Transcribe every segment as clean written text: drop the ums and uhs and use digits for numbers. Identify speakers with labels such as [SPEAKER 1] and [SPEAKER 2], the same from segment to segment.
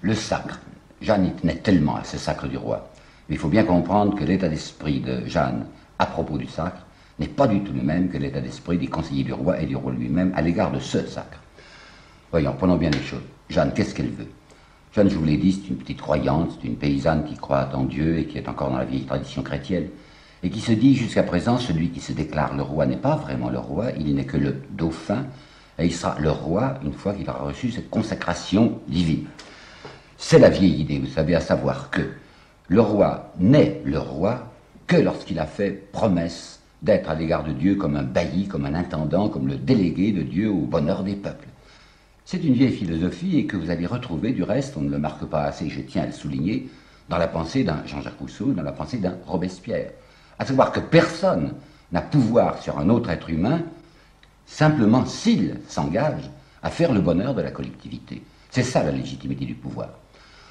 [SPEAKER 1] Le sacre. Jeanne y tenait tellement à ce sacre du roi. Mais il faut bien comprendre que l'état d'esprit de Jeanne à propos du sacre n'est pas du tout le même que l'état d'esprit des conseillers du roi et du roi lui-même à l'égard de ce sacre. Voyons, prenons bien les choses. Jeanne, qu'est-ce qu'elle veut? Jeanne, je vous l'ai dit, c'est une petite croyante, c'est une paysanne qui croit en Dieu et qui est encore dans la vieille tradition chrétienne, et qui se dit jusqu'à présent, celui qui se déclare le roi n'est pas vraiment le roi, il n'est que le dauphin, et il sera le roi une fois qu'il aura reçu cette consacration divine. C'est la vieille idée, vous savez, à savoir que le roi n'est le roi que lorsqu'il a fait promesse d'être à l'égard de Dieu comme un bailli, comme un intendant, comme le délégué de Dieu au bonheur des peuples. C'est une vieille philosophie et que vous allez retrouver, du reste, on ne le marque pas assez, je tiens à le souligner, dans la pensée d'un Jean-Jacques Rousseau, dans la pensée d'un Robespierre. À savoir que personne n'a pouvoir sur un autre être humain simplement s'il s'engage à faire le bonheur de la collectivité. C'est ça la légitimité du pouvoir.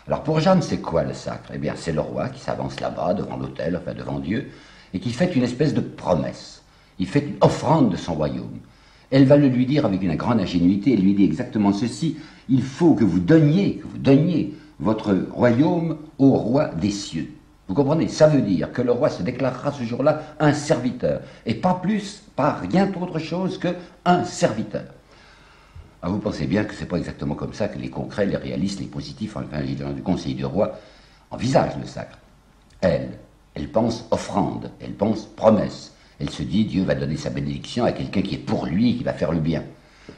[SPEAKER 1] Alors pour Jeanne, c'est quoi le sacre? Eh bien, c'est le roi qui s'avance là-bas, devant l'autel, enfin devant Dieu, et qui fait une espèce de promesse. Il fait une offrande de son royaume. Elle va le lui dire avec une grande ingénuité, elle lui dit exactement ceci: il faut que vous donniez votre royaume au roi des cieux. Vous comprenez? Ça veut dire que le roi se déclarera ce jour-là un serviteur, et pas plus, pas rien d'autre chose qu'un serviteur. Alors vous pensez bien que ce n'est pas exactement comme ça que les concrets, les réalistes, les positifs, enfin les gens du conseil du roi, envisagent le sacre. Elle pense offrande, elle pense promesse. Elle se dit, Dieu va donner sa bénédiction à quelqu'un qui est pour lui et qui va faire le bien.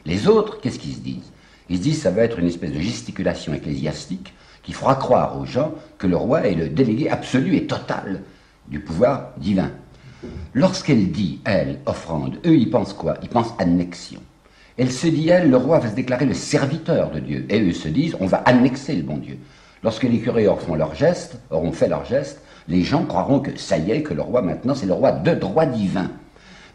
[SPEAKER 1] Les autres, qu'est-ce qu'ils se disent? Ils se disent, ça va être une espèce de gesticulation ecclésiastique qui fera croire aux gens que le roi est le délégué absolu et total du pouvoir divin. Lorsqu'elle dit, elle, offrande, eux, ils pensent quoi? Ils pensent annexion. Elle se dit, elle, le roi va se déclarer le serviteur de Dieu. Et eux se disent, on va annexer le bon Dieu. Lorsque les curés auront fait leur geste, les gens croiront que ça y est, que le roi maintenant c'est le roi de droit divin.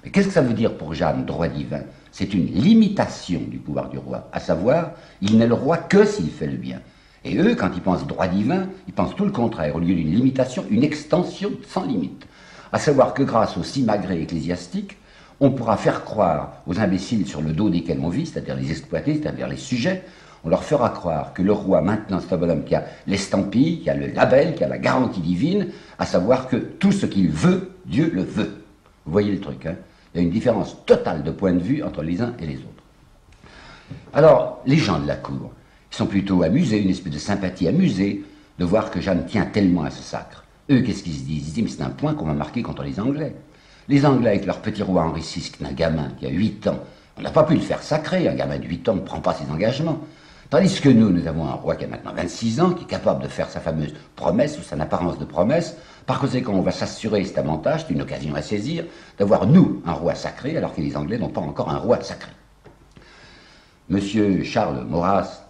[SPEAKER 1] Mais qu'est-ce que ça veut dire pour Jeanne, droit divin? C'est une limitation du pouvoir du roi, à savoir, il n'est le roi que s'il fait le bien. Et eux, quand ils pensent droit divin, ils pensent tout le contraire. Au lieu d'une limitation, une extension sans limite. À savoir que grâce au simagrée ecclésiastique, on pourra faire croire aux imbéciles sur le dos desquels on vit, c'est-à-dire les exploités, c'est-à-dire les sujets, on leur fera croire que le roi, maintenant, c'est un bonhomme qui a l'estampille, qui a le label, qui a la garantie divine, à savoir que tout ce qu'il veut, Dieu le veut. Vous voyez le truc, hein? Il y a une différence totale de point de vue entre les uns et les autres. Alors, les gens de la cour, ils sont plutôt amusés, une espèce de sympathie amusée, de voir que Jeanne tient tellement à ce sacre. Eux, qu'est-ce qu'ils se disent? Ils se disent, mais c'est un point qu'on va marquer contre les Anglais. Les Anglais, avec leur petit roi Henri VI, qui est un gamin qui a 8 ans, on n'a pas pu le faire sacrer. Un gamin de 8 ans ne prend pas ses engagements. Tandis que nous avons un roi qui a maintenant 26 ans, qui est capable de faire sa fameuse promesse, ou son apparence de promesse. Par conséquent, on va s'assurer cet avantage, c'est une occasion à saisir, d'avoir, nous, un roi sacré, alors que les Anglais n'ont pas encore un roi sacré. Monsieur Charles Maurras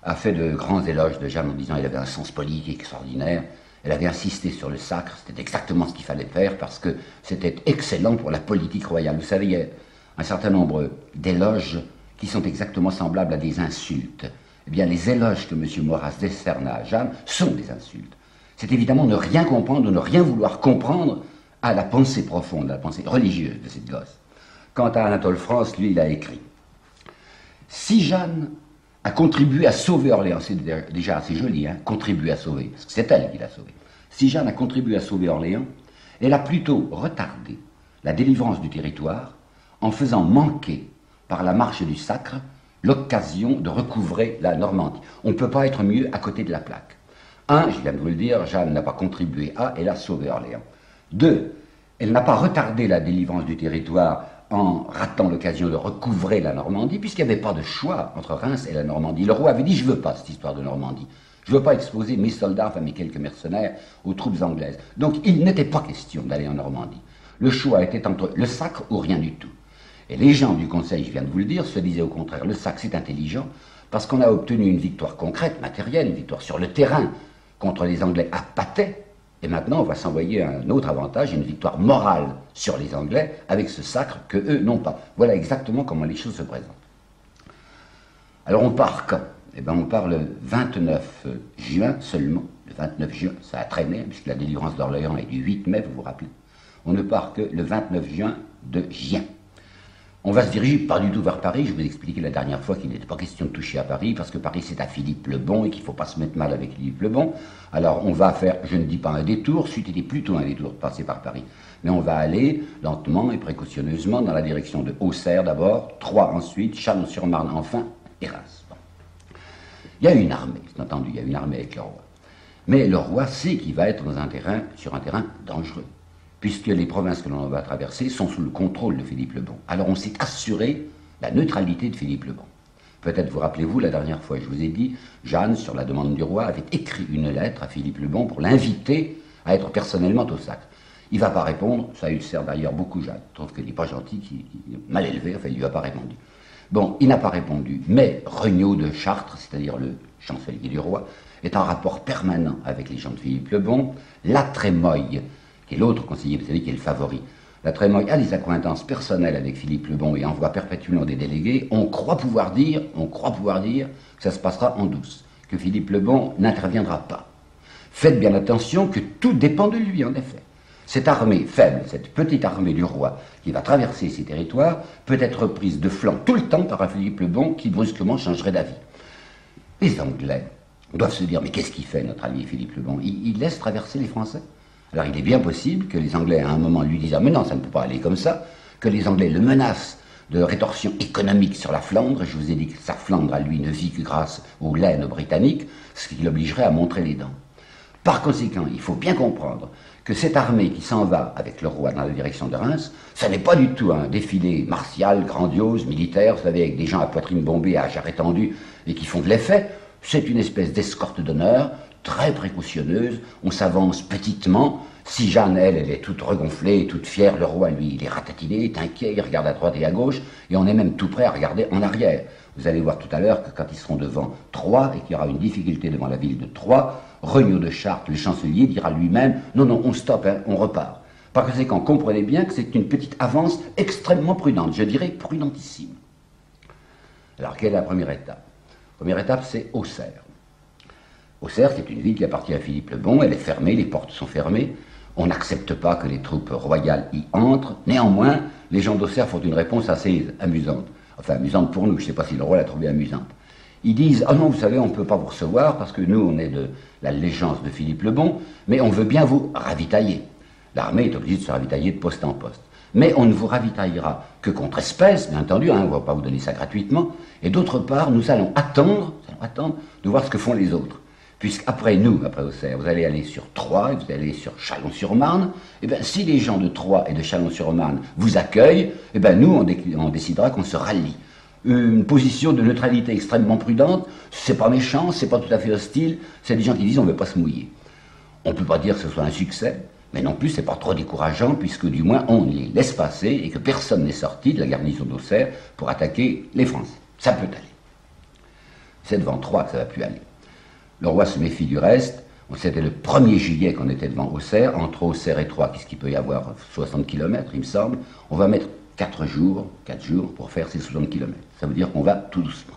[SPEAKER 1] a fait de grands éloges de Jeanne en disant qu'il avait un sens politique extraordinaire. Elle avait insisté sur le sacre, c'était exactement ce qu'il fallait faire, parce que c'était excellent pour la politique royale. Vous savez, il y a un certain nombre d'éloges qui sont exactement semblables à des insultes. Eh bien, les éloges que M. Maurras décerne à Jeanne sont des insultes. C'est évidemment ne rien comprendre ou ne rien vouloir comprendre à la pensée profonde, à la pensée religieuse de cette gosse. Quant à Anatole France, lui, il a écrit « Si Jeanne a contribué à sauver Orléans », c'est déjà assez joli, hein, contribuer à sauver, parce que c'est elle qui l'a sauvé. Si Jeanne a contribué à sauver Orléans, elle a plutôt retardé la délivrance du territoire en faisant manquer par la marche du sacre l'occasion de recouvrer la Normandie. On ne peut pas être mieux à côté de la plaque. 1, je viens de vous le dire, Jeanne n'a pas contribué à, elle a sauvé Orléans. 2, elle n'a pas retardé la délivrance du territoire en ratant l'occasion de recouvrer la Normandie, puisqu'il n'y avait pas de choix entre Reims et la Normandie. Le roi avait dit, je ne veux pas cette histoire de Normandie. Je ne veux pas exposer mes soldats, enfin mes quelques mercenaires, aux troupes anglaises. Donc il n'était pas question d'aller en Normandie. Le choix était entre le sacre ou rien du tout. Et les gens du Conseil, je viens de vous le dire, se disaient au contraire, le sacre c'est intelligent, parce qu'on a obtenu une victoire concrète, matérielle, une victoire sur le terrain contre les Anglais à Patay, et maintenant on va s'envoyer un autre avantage, une victoire morale sur les Anglais, avec ce sacre que eux n'ont pas. Voilà exactement comment les choses se présentent. Alors on part quand? Eh bien on part le 29 juin seulement, le 29 juin, ça a traîné, puisque la délivrance d'Orléans est du 8 mai, vous vous rappelez. On ne part que le 29 juin de Gien. On va se diriger pas du tout vers Paris. Je vous ai expliqué la dernière fois qu'il n'était pas question de toucher à Paris, parce que Paris c'est à Philippe le Bon et qu'il ne faut pas se mettre mal avec Philippe le Bon. Alors on va faire, je ne dis pas un détour, c'eût été plutôt un détour de passer par Paris. Mais on va aller lentement et précautionneusement dans la direction de Auxerre d'abord, Troyes ensuite, Chalon-sur-Marne enfin, et Reims. Bon. Il y a une armée, c'est entendu, il y a une armée avec le roi. Mais le roi sait qu'il va être sur un terrain dangereux, puisque les provinces que l'on va traverser sont sous le contrôle de Philippe le Bon. Alors on s'est assuré la neutralité de Philippe le Bon. Peut-être vous rappelez-vous, la dernière fois, je vous ai dit, Jeanne, sur la demande du roi, avait écrit une lettre à Philippe le Bon pour l'inviter à être personnellement au sacre. Il ne va pas répondre, ça ulcère d'ailleurs beaucoup Jeanne. Je trouve qu'il n'est pas gentil, qu'il est mal élevé, enfin il ne lui a pas répondu. Bon, il n'a pas répondu, mais Regnault de Chartres, c'est-à-dire le chancelier du roi, est en rapport permanent avec les gens de Philippe le Bon. La Trémoille, qui est l'autre conseiller, vous savez, qui est le favori. La Trémoille a des accointances personnelles avec Philippe le Bon et envoie perpétuellement des délégués. On croit pouvoir dire que ça se passera en douce, que Philippe le Bon n'interviendra pas. Faites bien attention que tout dépend de lui, en effet. Cette armée faible, cette petite armée du roi qui va traverser ces territoires, peut être prise de flanc tout le temps par un Philippe le Bon qui brusquement changerait d'avis. Les Anglais doivent se dire, mais qu'est-ce qu'il fait notre allié Philippe le Bon? Il laisse traverser les Français? Alors il est bien possible que les Anglais à un moment lui disent, ah mais non, ça ne peut pas aller comme ça, que les Anglais le menacent de rétorsion économique sur la Flandre. Je vous ai dit que sa Flandre à lui ne vit que grâce aux laines britanniques, ce qui l'obligerait à montrer les dents. Par conséquent, il faut bien comprendre que cette armée qui s'en va avec le roi dans la direction de Reims, ça n'est pas du tout un défilé martial, grandiose, militaire, vous savez, avec des gens à poitrine bombée, à jarret tendu, et qui font de l'effet. C'est une espèce d'escorte d'honneur, très précautionneuse, on s'avance petitement. Si Jeanne, elle est toute regonflée, toute fière, le roi, lui, il est ratatiné, est inquiet, il regarde à droite et à gauche, et on est même tout prêt à regarder en arrière. Vous allez voir tout à l'heure que quand ils seront devant Troyes, et qu'il y aura une difficulté devant la ville de Troyes, Regnault de Chartres, le chancelier, dira lui-même « Non, non, on stoppe, hein, on repart ». Par conséquent, comprenez bien que c'est une petite avance extrêmement prudente, je dirais prudentissime. Alors, quelle est la première étape? La première étape, c'est Auxerre. Auxerre, qui est une ville qui appartient à Philippe le Bon, elle est fermée, les portes sont fermées, on n'accepte pas que les troupes royales y entrent. Néanmoins, les gens d'Auxerre font une réponse assez amusante. Enfin, amusante pour nous, je ne sais pas si le roi l'a trouvée amusante. Ils disent « Ah non, vous savez, on ne peut pas vous recevoir parce que nous, on est de l'allégeance de Philippe le Bon, mais on veut bien vous ravitailler. » L'armée est obligée de se ravitailler de poste en poste. Mais on ne vous ravitaillera que contre espèce, bien entendu, hein, on ne va pas vous donner ça gratuitement. Et d'autre part, nous allons attendre de voir ce que font les autres. Puisqu'après nous, après Auxerre, vous allez aller sur Troyes, et vous allez aller sur Chalon-sur-Marne, et bien si les gens de Troyes et de Chalon-sur-Marne vous accueillent, et bien nous, on décidera qu'on se rallie. Une position de neutralité extrêmement prudente, c'est pas méchant, c'est pas tout à fait hostile, c'est des gens qui disent on ne veut pas se mouiller. On ne peut pas dire que ce soit un succès, mais non plus c'est pas trop décourageant, puisque du moins on les laisse passer et que personne n'est sorti de la garnison d'Auxerre pour attaquer les Français. Ça peut aller. C'est devant Troyes que ça va plus aller. Le roi se méfie du reste. C'était le 1er juillet qu'on était devant Auxerre. Entre Auxerre et Troyes, qu'est-ce qu'il peut y avoir? 60 km, il me semble. On va mettre 4 jours pour faire ces 60 km. Ça veut dire qu'on va tout doucement.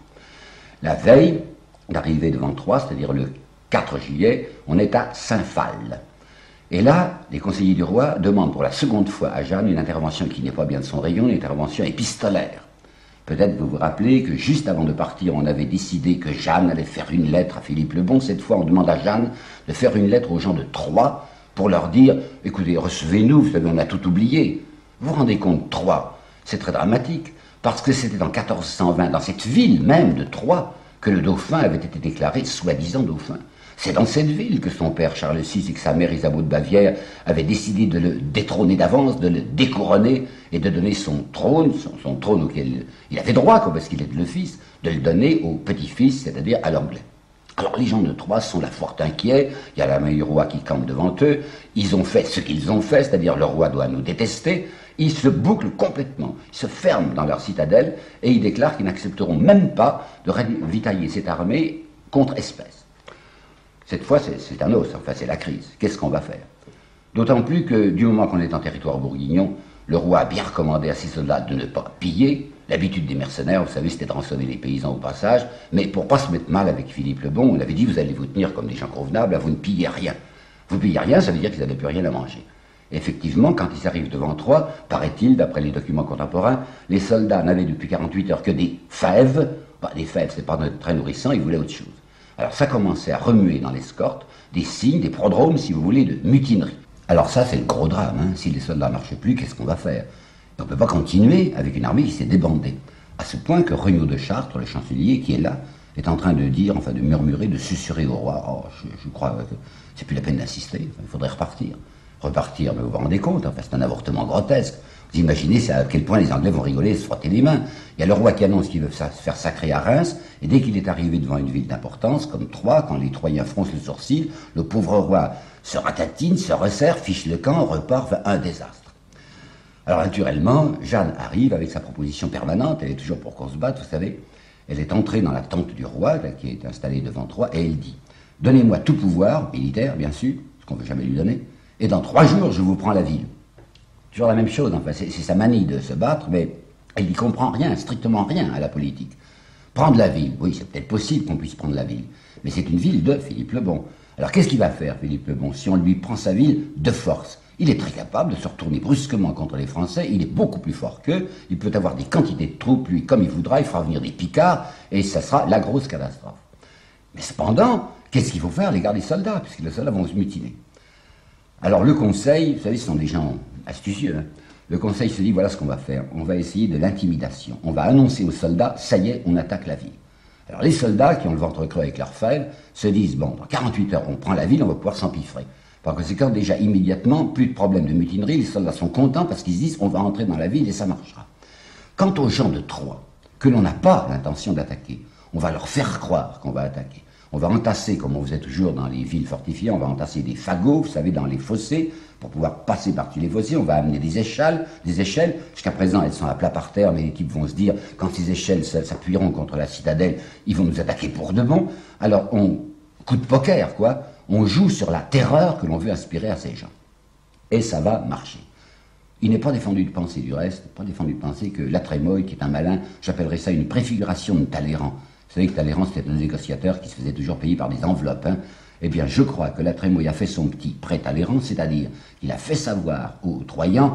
[SPEAKER 1] La veille d'arriver devant Troyes, c'est-à-dire le 4 juillet, on est à Saint-Phal. Et là, les conseillers du roi demandent pour la seconde fois à Jeanne une intervention qui n'est pas bien de son rayon, une intervention épistolaire. Peut-être vous vous rappelez que juste avant de partir, on avait décidé que Jeanne allait faire une lettre à Philippe le Bon. Cette fois, on demande à Jeanne de faire une lettre aux gens de Troyes pour leur dire « Écoutez, recevez-nous, vous savez, on a tout oublié. » Vous vous rendez compte, Troyes, c'est très dramatique, parce que c'était en 1420, dans cette ville même de Troyes, que le dauphin avait été déclaré soi-disant dauphin. C'est dans cette ville que son père Charles VI et que sa mère Isabeau de Bavière avaient décidé de le détrôner d'avance, de le découronner et de donner son trône auquel il avait droit, parce qu'il est le fils, de le donner au petit-fils, c'est-à-dire à l'anglais. Alors les gens de Troyes sont là fort inquiets, il y a la main du roi qui campe devant eux, ils ont fait ce qu'ils ont fait, c'est-à-dire le roi doit nous détester, ils se bouclent complètement, ils se ferment dans leur citadelle et ils déclarent qu'ils n'accepteront même pas de ravitailler cette armée contre espèce. Cette fois, c'est un os, enfin c'est la crise. Qu'est-ce qu'on va faire? D'autant plus que du moment qu'on est en territoire bourguignon, le roi a bien recommandé à ses soldats de ne pas piller. L'habitude des mercenaires, vous savez, c'était de rançonner les paysans au passage, mais pour pas se mettre mal avec Philippe le Bon, on avait dit vous allez vous tenir comme des gens convenables, vous ne pillez rien. Vous pillez rien, ça veut dire qu'ils n'avaient plus rien à manger. Et effectivement, quand ils arrivent devant Troyes, paraît-il, d'après les documents contemporains, les soldats n'avaient depuis 48 heures que des fèves. Bah, des fèves, c'est pas très nourrissant, ils voulaient autre chose. Alors ça commençait à remuer dans l'escorte des signes, des prodromes, si vous voulez, de mutinerie. Alors ça, c'est le gros drame. Hein. Si les soldats ne marchaient plus, qu'est-ce qu'on va faire? Et on ne peut pas continuer avec une armée qui s'est débandée. À ce point que Regnault de Chartres, le chancelier, qui est là, est en train de dire, enfin de murmurer, de susurrer au roi. Oh, je crois que c'est plus la peine d'insister, enfin, il faudrait repartir. Repartir, mais vous vous rendez compte, enfin, c'est un avortement grotesque. Vous imaginez à quel point les Anglais vont rigoler et se frotter les mains. Il y a le roi qui annonce qu'il veut se faire sacrer à Reims, et dès qu'il est arrivé devant une ville d'importance, comme Troyes, quand les Troyens froncent le sourcil, le pauvre roi se ratatine, se resserre, fiche le camp, repart vers un désastre. Alors naturellement, Jeanne arrive avec sa proposition permanente, elle est toujours pour qu'on se batte, vous savez. Elle est entrée dans la tente du roi, là, qui est installée devant Troyes, et elle dit « Donnez-moi tout pouvoir, militaire bien sûr, ce qu'on ne veut jamais lui donner, et dans 3 jours je vous prends la ville. » Toujours la même chose, enfin, c'est sa manie de se battre, mais elle n'y comprend rien, strictement rien à la politique. Prendre la ville, oui, c'est peut-être possible qu'on puisse prendre la ville, mais c'est une ville de Philippe le Bon. Alors qu'est-ce qu'il va faire, Philippe le Bon, si on lui prend sa ville de force? Il est très capable de se retourner brusquement contre les Français, il est beaucoup plus fort qu'eux, il peut avoir des quantités de troupes, lui, comme il voudra, il fera venir des Picards, et ça sera la grosse catastrophe. Mais cependant, qu'est-ce qu'il faut faire, les garder soldats, puisque les soldats vont se mutiner? Alors le conseil, vous savez, ce sont des gens astucieux, hein. Le conseil se dit, voilà ce qu'on va faire, on va essayer de l'intimidation, on va annoncer aux soldats, ça y est, on attaque la ville. Alors les soldats, qui ont le ventre creux avec leurs fèves, se disent, bon, dans 48 heures, on prend la ville, on va pouvoir s'empiffrer. Par conséquent, déjà, immédiatement, plus de problème de mutinerie, les soldats sont contents parce qu'ils se disent, on va entrer dans la ville et ça marchera. Quant aux gens de Troyes, que l'on n'a pas l'intention d'attaquer, on va leur faire croire qu'on va attaquer. On va entasser, comme on faisait toujours dans les villes fortifiées, on va entasser des fagots, vous savez, dans les fossés, pour pouvoir passer par-dessus les fossés. On va amener des échelles. Jusqu'à présent, elles sont à plat par terre, mais les types vont se dire, quand ces échelles s'appuieront contre la citadelle, ils vont nous attaquer pour de bon. Alors, coup de poker, quoi. On joue sur la terreur que l'on veut inspirer à ces gens. Et ça va marcher. Il n'est pas défendu de penser, du reste, pas défendu de penser que la Trémoille, qui est un malin, j'appellerais ça une préfiguration de Talleyrand. Vous savez que Talleyrand, c'était un négociateur qui se faisait toujours payer par des enveloppes. Hein. Eh bien, je crois que la Trémoille a fait son petit prêt Talleyrand, c'est-à-dire qu'il a fait savoir aux Troyens,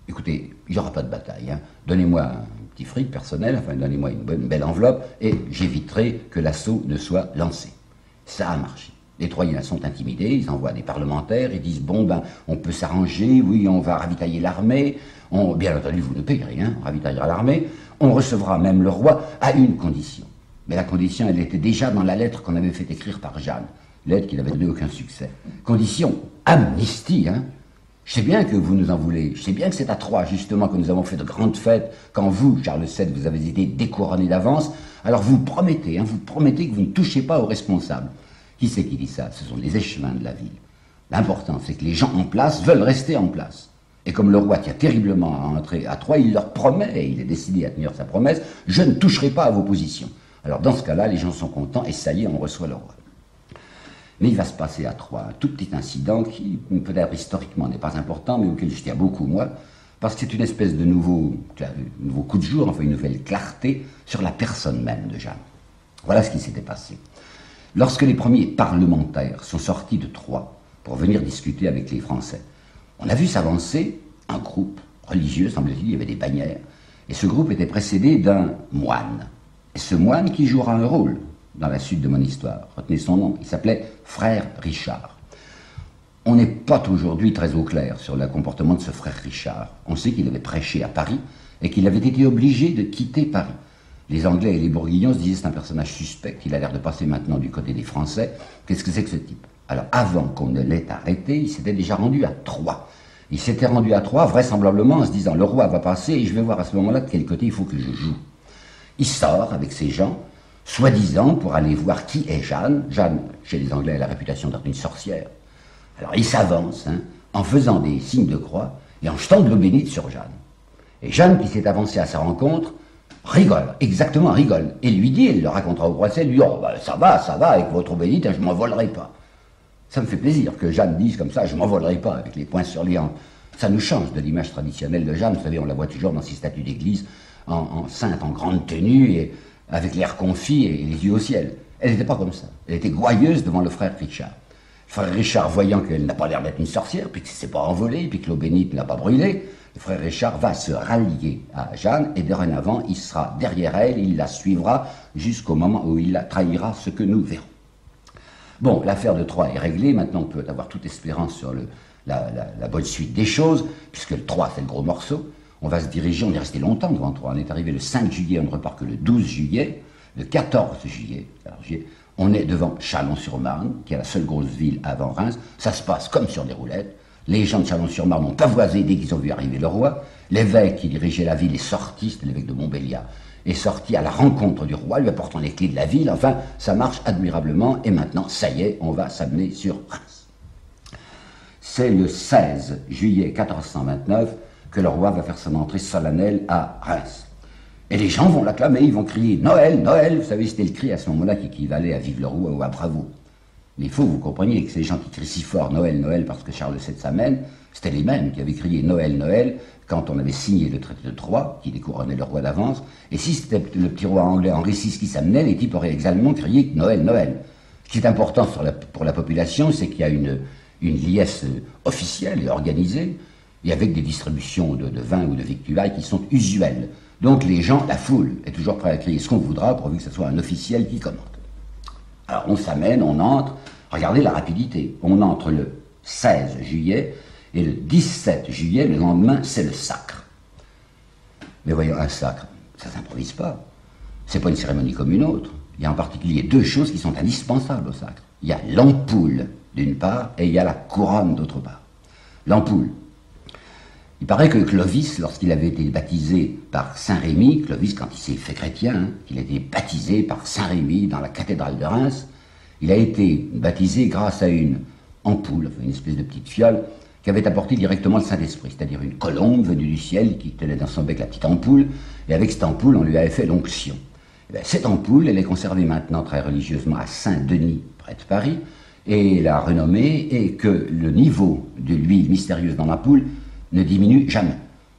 [SPEAKER 1] écoutez, il n'y aura pas de bataille, hein. Donnez-moi un petit fric personnel, enfin, donnez-moi une belle enveloppe, et j'éviterai que l'assaut ne soit lancé. Ça a marché. Les Troyens sont intimidés, ils envoient des parlementaires, ils disent, bon, ben, on peut s'arranger, oui, on va ravitailler l'armée, bien entendu, vous ne payerez, hein, on ravitaillera l'armée, on recevra même le roi à une condition. Mais la condition, elle était déjà dans la lettre qu'on avait fait écrire par Jeanne, lettre qui n'avait donné aucun succès. Condition, amnistie, hein. Je sais bien que vous nous en voulez, je sais bien que c'est à Troyes, justement, que nous avons fait de grandes fêtes, quand vous, Charles VII, vous avez été découronné d'avance, alors vous promettez, hein, vous promettez que vous ne touchez pas aux responsables. Qui c'est qui dit ça? Ce sont les échevins de la ville. L'important, c'est que les gens en place veulent rester en place. Et comme le roi tient terriblement à entrer à Troyes, il leur promet, et il est décidé à tenir sa promesse, je ne toucherai pas à vos positions. Alors dans ce cas-là, les gens sont contents, et ça y est, on reçoit le roi. Mais il va se passer à Troyes un tout petit incident qui, peut-être historiquement, n'est pas important, mais auquel je tiens beaucoup, moi, parce que c'est une espèce de nouveau coup de jour, enfin une nouvelle clarté sur la personne même de Jeanne. Voilà ce qui s'était passé. Lorsque les premiers parlementaires sont sortis de Troyes pour venir discuter avec les Français, on a vu s'avancer un groupe religieux, semble-t-il, il y avait des bannières, et ce groupe était précédé d'un moine. Et ce moine qui jouera un rôle dans la suite de mon histoire, retenez son nom, il s'appelait Frère Richard. On n'est pas aujourd'hui très au clair sur le comportement de ce Frère Richard. On sait qu'il avait prêché à Paris et qu'il avait été obligé de quitter Paris. Les Anglais et les Bourguignons se disaient c'est un personnage suspect, il a l'air de passer maintenant du côté des Français. Qu'est-ce que c'est que ce type? Alors avant qu'on ne l'ait arrêté, il s'était déjà rendu à Troyes. Il s'était rendu à Troyes vraisemblablement en se disant le roi va passer et je vais voir à ce moment-là de quel côté il faut que je joue. Il sort avec ses gens, soi-disant pour aller voir qui est Jeanne. Jeanne, chez les Anglais, a la réputation d'être une sorcière. Alors il s'avance, hein, en faisant des signes de croix et en jetant de l'eau bénite sur Jeanne. Et Jeanne, qui s'est avancée à sa rencontre, rigole, exactement rigole, et lui dit, elle le racontera au procès, lui dit, oh ben, ça va, avec votre eau bénite, je m'en volerai pas. Ça me fait plaisir que Jeanne dise comme ça, je m'en volerai pas, avec les poings sur les hanches. Ça nous change de l'image traditionnelle de Jeanne, vous savez, on la voit toujours dans ses statues d'église, en sainte, en grande tenue, et avec l'air confit et les yeux au ciel. Elle n'était pas comme ça, elle était gouailleuse devant le frère Richard. Frère Richard, voyant qu'elle n'a pas l'air d'être une sorcière, puis que ne s'est pas envolée, puis que l'eau bénite ne l'a pas brûlée, le frère Richard va se rallier à Jeanne, et dorénavant, il sera derrière elle, il la suivra jusqu'au moment où il la trahira, ce que nous verrons. Bon, l'affaire de Troyes est réglée, maintenant on peut avoir toute espérance sur la bonne suite des choses, puisque le 3 c'est le gros morceau. On va se diriger, on est resté longtemps devant Troyes, on est arrivé le 5 juillet, on ne repart que le 12 juillet, le 14 juillet, on est devant Châlons-sur-Marne, qui est la seule grosse ville avant Reims. Ça se passe comme sur des roulettes. Les gens de Châlons-sur-Marne ont pavoisé dès qu'ils ont vu arriver le roi. L'évêque qui dirigeait la ville est sorti, c'était l'évêque de Montbéliard, est sorti à la rencontre du roi, lui apportant les clés de la ville. Enfin, ça marche admirablement. Et maintenant, ça y est, on va s'amener sur Reims. C'est le 16 juillet 1429 que le roi va faire son entrée solennelle à Reims. Et les gens vont l'acclamer, ils vont crier « Noël, Noël !» Vous savez, c'était le cri à ce moment-là qui équivalait à « Vive le roi » ou à « Bravo ». Mais il faut que vous compreniez que ces gens qui crient si fort « Noël, Noël » parce que Charles VII s'amène, c'était les mêmes qui avaient crié « Noël, Noël » quand on avait signé le traité de Troyes, qui découronnait le roi d'avance. Et si c'était le petit roi anglais Henri VI qui s'amenait, les types auraient également crié « Noël, Noël ». Ce qui est important pour la population, c'est qu'il y a une liesse officielle et organisée, et avec des distributions de vin ou de victuailles qui sont usuelles. Donc les gens, la foule, est toujours prête à crier ce qu'on voudra, pourvu que ce soit un officiel qui commande. Alors on s'amène, on entre, regardez la rapidité, on entre le 16 juillet, et le 17 juillet, le lendemain, c'est le sacre. Mais voyons, un sacre, ça ne s'improvise pas. C'est pas une cérémonie comme une autre. Il y a en particulier deux choses qui sont indispensables au sacre. Il y a l'ampoule, d'une part, et il y a la couronne, d'autre part. L'ampoule. Il paraît que Clovis, lorsqu'il avait été baptisé par Saint-Rémy, Clovis, quand il s'est fait chrétien, il a été baptisé par Saint-Rémy dans la cathédrale de Reims, il a été baptisé grâce à une ampoule, une espèce de petite fiole, qui avait apporté directement le Saint-Esprit, c'est-à-dire une colombe venue du ciel qui tenait dans son bec la petite ampoule, et avec cette ampoule, on lui avait fait l'onction. Cette ampoule, elle est conservée maintenant très religieusement à Saint-Denis, près de Paris, et la renommée est que le niveau de l'huile mystérieuse dans l'ampoule ne diminue jamais.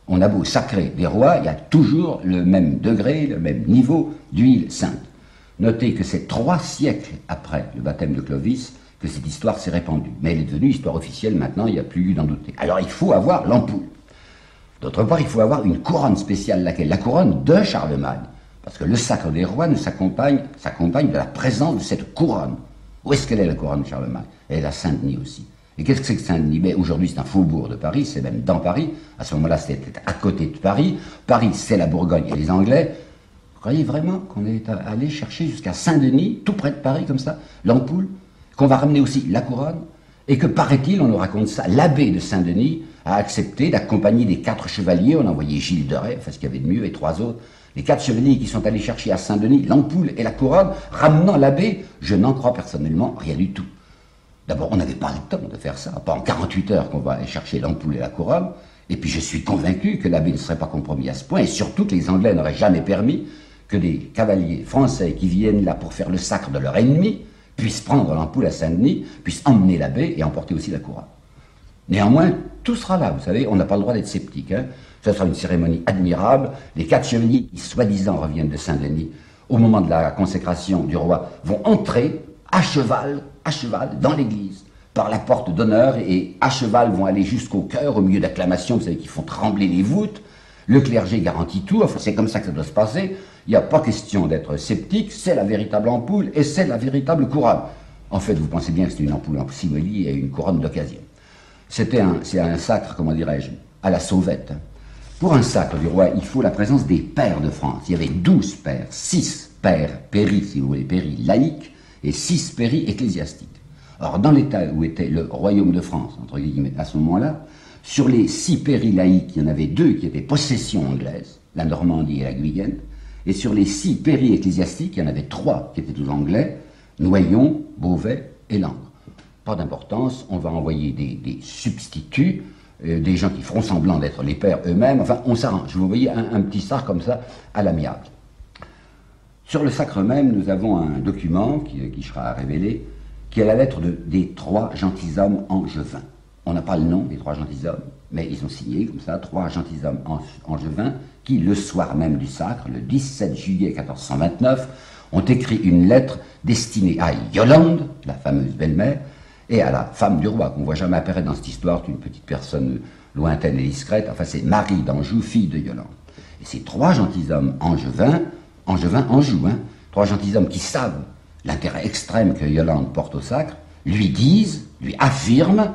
[SPEAKER 1] On a beau sacrer des rois, il y a toujours le même degré, le même niveau d'huile sainte. Notez que c'est 3 siècles après le baptême de Clovis que cette histoire s'est répandue. Mais elle est devenue histoire officielle maintenant, il n'y a plus lieu d'en douter. Alors il faut avoir l'ampoule. D'autre part, il faut avoir une couronne spéciale, laquelle la couronne de Charlemagne. Parce que le sacre des rois s'accompagne de la présence de cette couronne. Où est-ce qu'elle est, la couronne de Charlemagne? Elle est à Saint-Denis aussi. Et qu'est-ce que c'est que Saint-Denis? Mais aujourd'hui, c'est un faubourg de Paris, c'est même dans Paris. À ce moment-là, c'était à côté de Paris. Paris, c'est la Bourgogne et les Anglais. Vous croyez vraiment qu'on est allé chercher jusqu'à Saint-Denis, tout près de Paris, comme ça, l'ampoule, qu'on va ramener aussi la couronne, et que, paraît-il, on nous raconte ça, l'abbé de Saint-Denis a accepté d'accompagner les 4 chevaliers, on a envoyé Gilles de Rais, enfin ce qu'il y avait de mieux, et 3 autres, les 4 chevaliers qui sont allés chercher à Saint-Denis l'ampoule et la couronne, ramenant l'abbé, je n'en crois personnellement rien du tout. D'abord, on n'avait pas le temps de faire ça, pas en 48 heures qu'on va aller chercher l'ampoule et la couronne, et puis je suis convaincu que l'abbé ne serait pas compromis à ce point, et surtout que les Anglais n'auraient jamais permis que des cavaliers français qui viennent là pour faire le sacre de leur ennemi puissent prendre l'ampoule à Saint-Denis, puissent emmener l'abbé et emporter aussi la couronne. Néanmoins, tout sera là, vous savez, on n'a pas le droit d'être sceptique. Ce sera une cérémonie admirable. Les 4 chevaliers qui, soi-disant, reviennent de Saint-Denis, au moment de la consécration du roi, vont entrer à cheval, dans l'église, par la porte d'honneur, et à cheval vont aller jusqu'au cœur, au milieu d'acclamations, vous savez, qui font trembler les voûtes. Le clergé garantit tout, enfin, c'est comme ça que ça doit se passer. Il n'y a pas question d'être sceptique, c'est la véritable ampoule et c'est la véritable couronne. En fait, vous pensez bien que c'était une ampoule en simili et une couronne d'occasion. C'est un sacre, comment dirais-je, à la sauvette. Pour un sacre du roi, il faut la présence des pairs de France. Il y avait 12 pairs, 6 pairs péris, si vous voulez, péris laïques, et 6 péris ecclésiastiques. Or, dans l'état où était le royaume de France, entre guillemets, à ce moment-là, sur les 6 péris laïques, il y en avait 2 qui étaient possession anglaise, la Normandie et la Guyenne, et sur les 6 péris ecclésiastiques, il y en avait 3 qui étaient tous anglais, Noyon, Beauvais et Langres. Pas d'importance, on va envoyer des substituts, des gens qui feront semblant d'être les pères eux-mêmes, enfin on s'arrange. Vous voyez un petit sacre comme ça, à l'amiable. Sur le sacre même, nous avons un document qui sera révélé, qui est la lettre des 3 gentilshommes angevins. On n'a pas le nom des 3 gentilshommes, mais ils ont signé comme ça, 3 gentilshommes angevins, qui, le soir même du sacre, le 17 juillet 1429, ont écrit une lettre destinée à Yolande, la fameuse belle-mère, et à la femme du roi, qu'on ne voit jamais apparaître dans cette histoire, c'est une petite personne lointaine et discrète, enfin c'est Marie d'Anjou, fille de Yolande. Et ces trois gentilshommes angevins, Anjou, hein, trois gentilshommes qui savent l'intérêt extrême que Yolande porte au sacre, lui disent, lui affirment,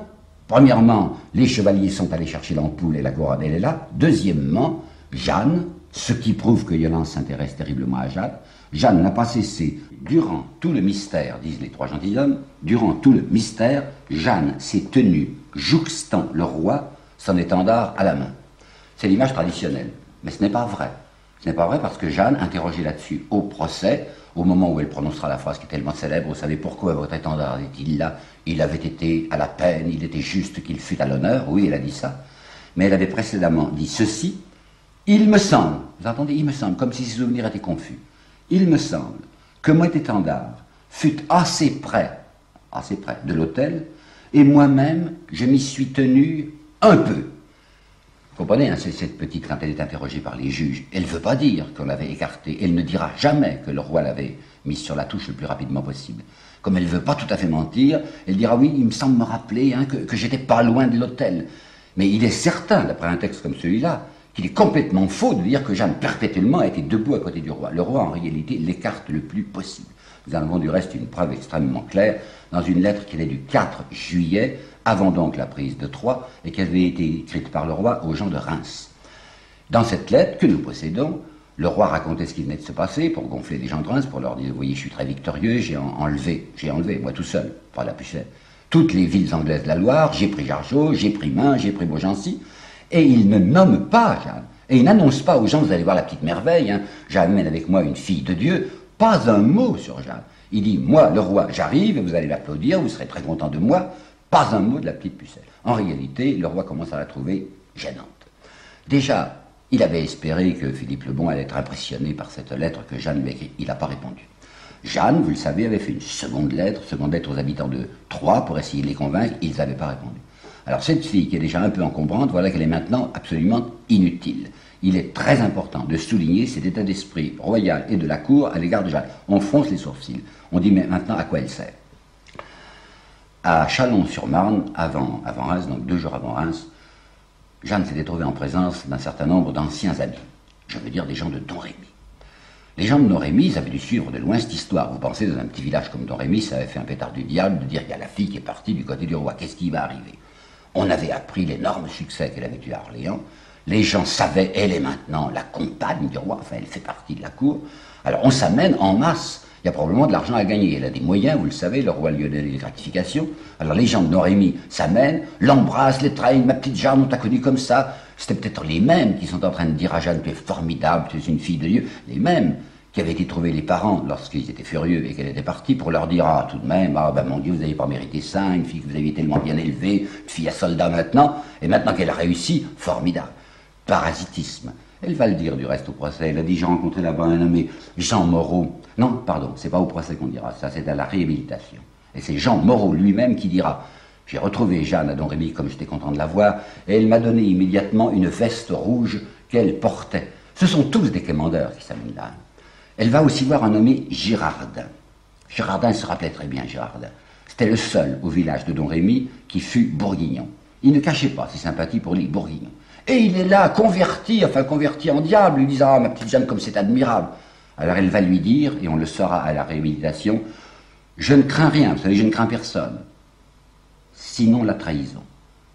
[SPEAKER 1] premièrement, les chevaliers sont allés chercher l'ampoule et la couronne, elle est là. Deuxièmement, Jeanne, ce qui prouve que Yolande s'intéresse terriblement à Jeanne, Jeanne n'a pas cessé, durant tout le mystère, disent les trois gentilshommes, durant tout le mystère, Jeanne s'est tenue jouxtant le roi, son étendard à la main. C'est l'image traditionnelle, mais ce n'est pas vrai. Ce n'est pas vrai parce que Jeanne, interrogée là-dessus au procès, au moment où elle prononcera la phrase qui est tellement célèbre, vous savez pourquoi votre étendard est-il là? Il avait été à la peine, il était juste qu'il fût à l'honneur. Oui, elle a dit ça. Mais elle avait précédemment dit ceci. Il me semble, vous entendez, il me semble, comme si ses souvenirs étaient confus. Il me semble que mon étendard fut assez près de l'autel, et moi-même, je m'y suis tenu un peu. Vous comprenez, hein, cette petite, quand elle est interrogée par les juges, elle ne veut pas dire qu'on l'avait écartée. Elle ne dira jamais que le roi l'avait mise sur la touche le plus rapidement possible. Comme elle ne veut pas tout à fait mentir, elle dira oui, il me semble me rappeler hein, que j'étais pas loin de l'autel. Mais il est certain, d'après un texte comme celui-là, qu'il est complètement faux de dire que Jeanne perpétuellement a été debout à côté du roi. Le roi, en réalité, l'écarte le plus possible. Nous en avons du reste une preuve extrêmement claire dans une lettre qui est du 4 juillet, avant donc la prise de Troyes, et qui avait été écrite par le roi aux gens de Reims. Dans cette lettre que nous possédons, le roi racontait ce qui venait de se passer pour gonfler les gens de Reims, pour leur dire, vous voyez, je suis très victorieux, j'ai enlevé, moi tout seul, pas la pucelle, toutes les villes anglaises de la Loire, j'ai pris Jargeau, j'ai pris Main, j'ai pris Beaugency, et il ne nomme pas Jeanne, et il n'annonce pas aux gens, vous allez voir la petite merveille, hein, j'amène avec moi une fille de Dieu, pas un mot sur Jeanne. Il dit, moi, le roi, j'arrive, et vous allez m'applaudir, vous serez très content de moi, pas un mot de la petite pucelle. En réalité, le roi commence à la trouver gênante. Déjà, il avait espéré que Philippe le Bon allait être impressionné par cette lettre que Jeanne lui a écrite. Il n'a pas répondu. Jeanne, vous le savez, avait fait une seconde lettre aux habitants de Troyes pour essayer de les convaincre. Ils n'avaient pas répondu. Alors cette fille qui est déjà un peu encombrante, voilà qu'elle est maintenant absolument inutile. Il est très important de souligner cet état d'esprit royal et de la cour à l'égard de Jeanne. On fronce les sourcils. On dit mais maintenant à quoi elle sert? À Châlons-sur-Marne, avant Reims, donc 2 jours avant Reims, Jeanne s'était trouvée en présence d'un certain nombre d'anciens amis. Je veux dire des gens de Domrémy. Les gens de Domrémy, ils avaient dû suivre de loin cette histoire. Vous pensez, dans un petit village comme Domrémy, ça avait fait un pétard du diable de dire il y a la fille qui est partie du côté du roi. Qu'est-ce qui va arriver? On avait appris l'énorme succès qu'elle avait eu à Orléans. Les gens savaient, elle est maintenant la compagne du roi, enfin elle fait partie de la cour. Alors on s'amène en masse. Il y a probablement de l'argent à gagner. Elle a des moyens, vous le savez, le roi lui a donné des gratifications. Alors les gens de Domrémy s'amènent, l'embrassent, les traînent, ma petite Jeanne, on t'a connue comme ça. C'était peut-être les mêmes qui sont en train de dire à Jeanne, tu es formidable, tu es une fille de Dieu. Les mêmes qui avaient été trouver les parents lorsqu'ils étaient furieux et qu'elle était partie pour leur dire, ah tout de même, ah ben mon Dieu, vous n'avez pas mérité ça, une fille que vous aviez tellement bien élevée, une fille à soldat maintenant, et maintenant qu'elle a réussi, formidable. Parasitisme. Elle va le dire du reste au procès. Elle a dit, j'ai rencontré là-bas un nommé Jean Moreau. Non, pardon, c'est pas au procès qu'on dira ça, c'est à la réhabilitation. Et c'est Jean Moreau lui-même qui dira, j'ai retrouvé Jeanne à Domrémy comme j'étais content de la voir, et elle m'a donné immédiatement une veste rouge qu'elle portait. Ce sont tous des commandeurs qui s'amènent là. Elle va aussi voir un nommé Girardin. Girardin se rappelait très bien, Girardin. C'était le seul au village de Domrémy qui fut bourguignon. Il ne cachait pas ses sympathies pour les bourguignons. Et il est là, converti en diable, lui disant, ah, ma petite Jeanne, comme c'est admirable. Alors elle va lui dire, et on le saura à la réhabilitation, je ne crains rien, vous savez, je ne crains personne, sinon la trahison.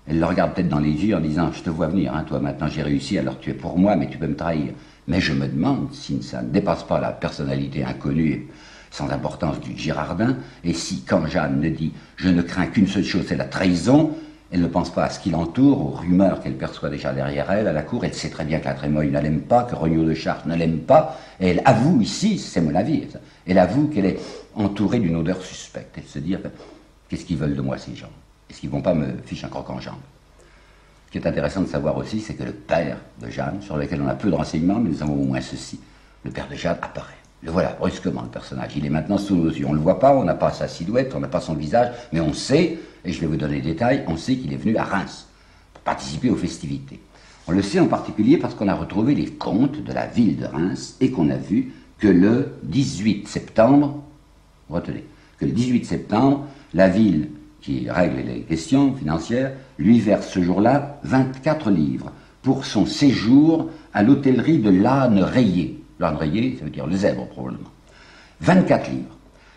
[SPEAKER 1] Elle le regarde peut-être dans les yeux en disant, je te vois venir, hein, toi maintenant j'ai réussi, alors tu es pour moi, mais tu peux me trahir. Mais je me demande si ça ne dépasse pas la personnalité inconnue et sans importance du Girardin, et si quand Jeanne ne dit, je ne crains qu'une seule chose, c'est la trahison, elle ne pense pas à ce qui l'entoure, aux rumeurs qu'elle perçoit déjà derrière elle, à la cour. Elle sait très bien que la Trémoille ne l'aime pas, que Regnault de Chartres ne l'aime pas. Et elle avoue ici, c'est mon avis, elle avoue qu'elle est entourée d'une odeur suspecte. Elle se dit, qu'est-ce qu'ils veulent de moi ces gens? Est-ce qu'ils ne vont pas me ficher un croc en jambe? Ce qui est intéressant de savoir aussi, c'est que le père de Jeanne, sur lequel on a peu de renseignements, mais nous avons au moins ceci, le père de Jeanne apparaît. Le voilà, brusquement, le personnage. Il est maintenant sous nos yeux. On ne le voit pas, on n'a pas sa silhouette, on n'a pas son visage, mais on sait, et je vais vous donner les détails, on sait qu'il est venu à Reims pour participer aux festivités. On le sait en particulier parce qu'on a retrouvé les comptes de la ville de Reims et qu'on a vu que le 18 septembre, retenez, que le 18 septembre, la ville qui règle les questions financières, lui verse ce jour-là 24 livres pour son séjour à l'hôtellerie de l'âne rayé. L'âne rayé, ça veut dire le zèbre probablement. 24 livres.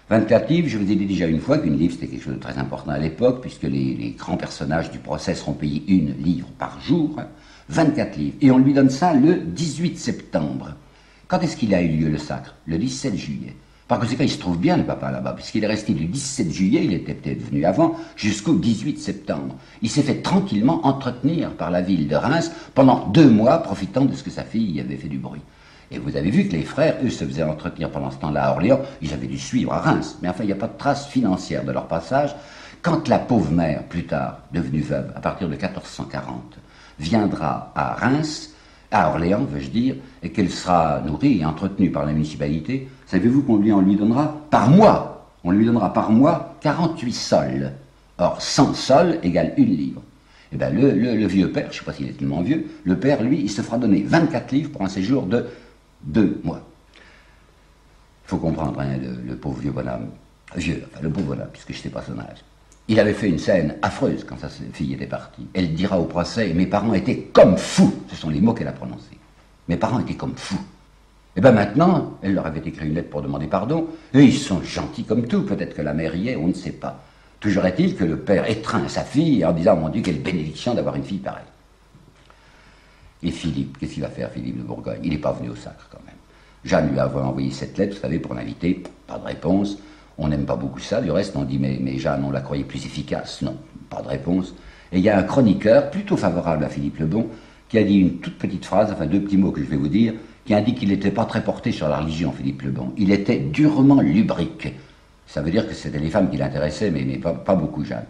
[SPEAKER 1] 24 livres, je vous ai dit déjà une fois qu'une livre c'était quelque chose de très important à l'époque, puisque les grands personnages du procès seront payés une livre par jour. 24 livres. Et on lui donne ça le 18 septembre. Quand est-ce qu'il a eu lieu le sacre? Le 17 juillet. Par conséquent, il se trouve bien le papa là-bas, puisqu'il est resté du 17 juillet, il était peut-être venu avant, jusqu'au 18 septembre. Il s'est fait tranquillement entretenir par la ville de Reims pendant 2 mois, profitant de ce que sa fille avait fait du bruit. Et vous avez vu que les frères, eux, se faisaient entretenir pendant ce temps-là à Orléans. Ils avaient dû suivre à Reims. Mais enfin, il n'y a pas de trace financière de leur passage. Quand la pauvre mère, plus tard, devenue veuve, à partir de 1440, viendra à Reims, à Orléans, veux-je dire, et qu'elle sera nourrie et entretenue par la municipalité, savez-vous qu'on lui donnera par mois, on lui donnera par mois 48 sols. Or, 100 sols égale 1 livre. Eh bien, le vieux père, je ne sais pas s'il est tellement vieux, le père, lui, il se fera donner 24 livres pour un séjour de 2 mois. Il faut comprendre, hein, le pauvre vieux bonhomme, le pauvre bonhomme, puisque je ne sais pas son âge. Il avait fait une scène affreuse quand sa fille était partie. Elle dira au procès, mes parents étaient comme fous. Ce sont les mots qu'elle a prononcés. Mes parents étaient comme fous. Et bien maintenant, elle leur avait écrit une lettre pour demander pardon, et ils sont gentils comme tout. Peut-être que la mère y est, on ne sait pas. Toujours est-il que le père étreint sa fille en disant, mon Dieu, quelle bénédiction d'avoir une fille pareille. Et Philippe, qu'est-ce qu'il va faire, Philippe de Bourgogne? Il n'est pas venu au sacre quand même. Jeanne lui a envoyé cette lettre, vous savez, pour l'inviter, pas de réponse. On n'aime pas beaucoup ça, du reste on dit, mais Jeanne, on la croyait plus efficace. Non, pas de réponse. Et il y a un chroniqueur, plutôt favorable à Philippe le Bon, qui a dit une toute petite phrase, enfin 2 petits mots que je vais vous dire, qui indique qu'il n'était pas très porté sur la religion, Philippe le Bon. Il était durement lubrique. Ça veut dire que c'était les femmes qui l'intéressaient, mais pas beaucoup Jeanne.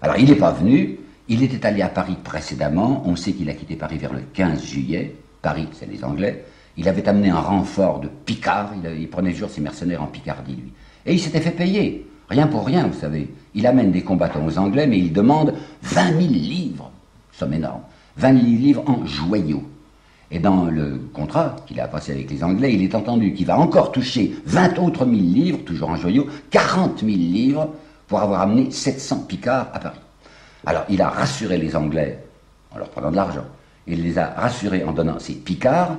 [SPEAKER 1] Alors il n'est pas venu. Il était allé à Paris précédemment, on sait qu'il a quitté Paris vers le 15 juillet, Paris c'est les Anglais, il avait amené un renfort de Picards, il prenait toujours ses mercenaires en Picardie lui, et il s'était fait payer, rien pour rien vous savez, il amène des combattants aux Anglais mais il demande 20 000 livres, somme énorme, 20 000 livres en joyaux, et dans le contrat qu'il a passé avec les Anglais, il est entendu qu'il va encore toucher 20 autres 1000 livres, toujours en joyaux, 40 000 livres pour avoir amené 700 Picards à Paris. Alors, il a rassuré les Anglais en leur prenant de l'argent. Il les a rassurés en donnant ses Picards.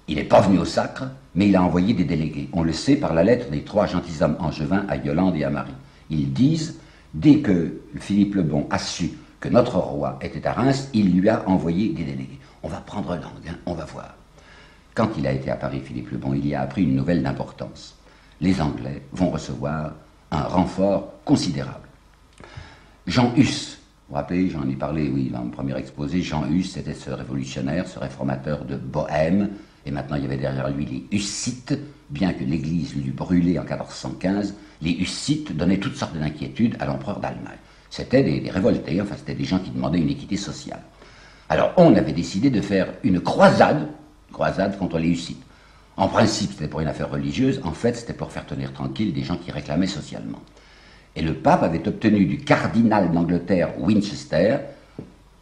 [SPEAKER 1] Il n'est pas venu au sacre, mais il a envoyé des délégués. On le sait par la lettre des 3 gentilshommes angevins à Yolande et à Marie. Ils disent, dès que Philippe le Bon a su que notre roi était à Reims, il lui a envoyé des délégués. On va prendre langue, hein, on va voir. Quand il a été à Paris, Philippe le Bon, il y a appris une nouvelle d'importance. Les Anglais vont recevoir un renfort considérable. Jean Hus, vous vous rappelez, j'en ai parlé, oui, dans mon premier exposé, Jean Hus, c'était ce révolutionnaire, ce réformateur de Bohême, et maintenant il y avait derrière lui les Hussites, bien que l'église l'eût brûlé en 1415, les Hussites donnaient toutes sortes d'inquiétudes à l'empereur d'Allemagne. C'était des révoltés, enfin c'était des gens qui demandaient une équité sociale. Alors on avait décidé de faire une croisade contre les Hussites. En principe c'était pour une affaire religieuse, en fait c'était pour faire tenir tranquille des gens qui réclamaient socialement. Et le pape avait obtenu du cardinal d'Angleterre, Winchester,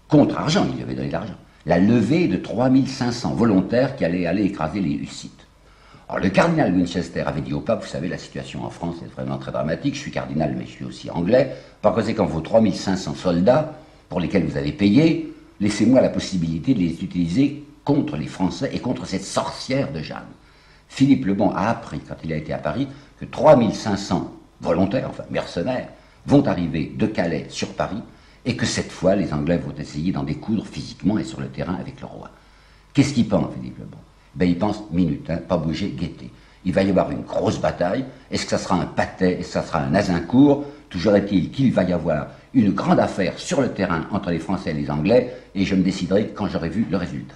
[SPEAKER 1] contre argent, il lui avait donné de l'argent, la levée de 3500 volontaires qui allaient aller écraser les Hussites. Alors le cardinal Winchester avait dit au pape, vous savez, la situation en France est vraiment très dramatique, je suis cardinal mais je suis aussi anglais, par conséquent vos 3500 soldats pour lesquels vous avez payé, laissez-moi la possibilité de les utiliser contre les Français et contre cette sorcière de Jeanne. Philippe le Bon a appris, quand il a été à Paris, que 3500 volontaires, enfin mercenaires, vont arriver de Calais sur Paris, et que cette fois, les Anglais vont essayer d'en découdre physiquement et sur le terrain avec le roi. Qu'est-ce qu'il pense, Philippe le Bon? Ben, il pense, minute, hein, pas bouger, guetter. Il va y avoir une grosse bataille, est-ce que ça sera un Patay, est-ce que ça sera un Azincourt? Toujours est-il qu'il va y avoir une grande affaire sur le terrain entre les Français et les Anglais, et je me déciderai quand j'aurai vu le résultat.